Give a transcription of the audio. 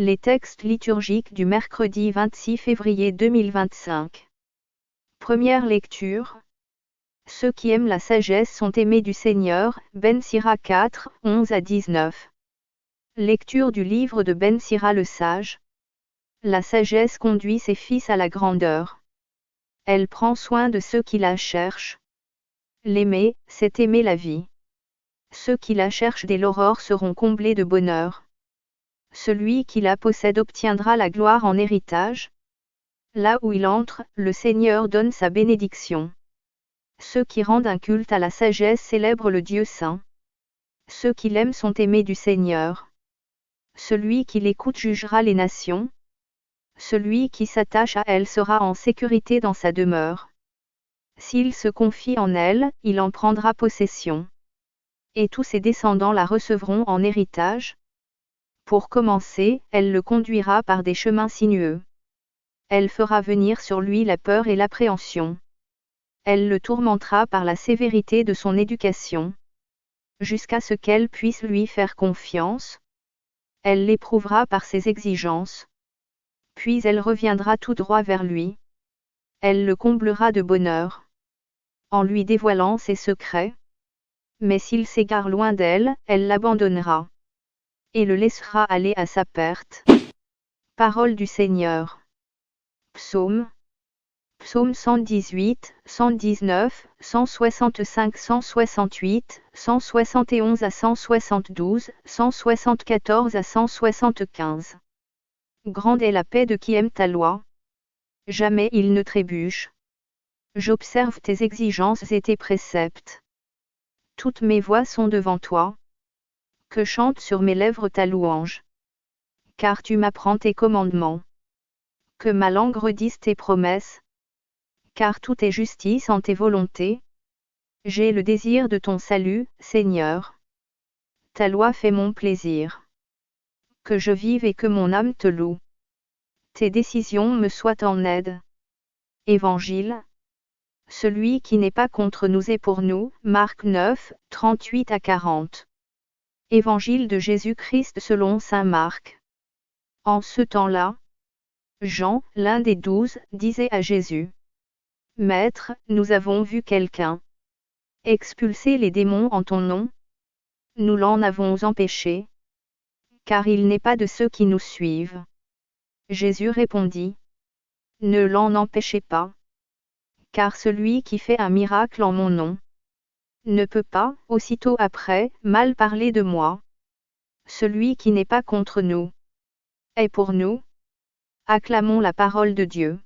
Les textes liturgiques du mercredi 26 février 2025. Première lecture. Ceux qui aiment la sagesse sont aimés du Seigneur, Ben Sira 4, 11 à 19. Lecture du livre de Ben Sira le sage. La sagesse conduit ses fils à la grandeur. Elle prend soin de ceux qui la cherchent. L'aimer, c'est aimer la vie. Ceux qui la cherchent dès l'aurore seront comblés de bonheur. Celui qui la possède obtiendra la gloire en héritage. Là où il entre, le Seigneur donne sa bénédiction. Ceux qui rendent un culte à la sagesse célèbrent le Dieu saint. Ceux qui l'aiment sont aimés du Seigneur. Celui qui l'écoute jugera les nations. Celui qui s'attache à elle sera en sécurité dans sa demeure. S'il se confie en elle, il en prendra possession. Et tous ses descendants la recevront en héritage. Pour commencer, elle le conduira par des chemins sinueux. Elle fera venir sur lui la peur et l'appréhension. Elle le tourmentera par la sévérité de son éducation. Jusqu'à ce qu'elle puisse lui faire confiance. Elle l'éprouvera par ses exigences. Puis elle reviendra tout droit vers lui. Elle le comblera de bonheur. En lui dévoilant ses secrets. Mais s'il s'égare loin d'elle, elle l'abandonnera. Et le laissera aller à sa perte. Parole du Seigneur. Psaume. Psaume 118, 119, 165, 168, 171 à 172, 174 à 175. Grande est la paix de qui aime ta loi. Jamais il ne trébuche. J'observe tes exigences et tes préceptes. Toutes mes voies sont devant toi. Que chante sur mes lèvres ta louange. Car tu m'apprends tes commandements. Que ma langue redise tes promesses. Car tout est justice en tes volontés. J'ai le désir de ton salut, Seigneur. Ta loi fait mon plaisir. Que je vive et que mon âme te loue. Tes décisions me soient en aide. Évangile. Celui qui n'est pas contre nous est pour nous, Marc 9, 38 à 40. Évangile de Jésus-Christ selon saint Marc. En ce temps-là, Jean, l'un des 12, disait à Jésus. Maître, nous avons vu quelqu'un expulser les démons en ton nom. Nous l'en avons empêché. Car il n'est pas de ceux qui nous suivent. Jésus répondit. Ne l'en empêchez pas. Car celui qui fait un miracle en mon nom ne peut pas, aussitôt après, mal parler de moi. Celui qui n'est pas contre nous est pour nous. Acclamons la parole de Dieu.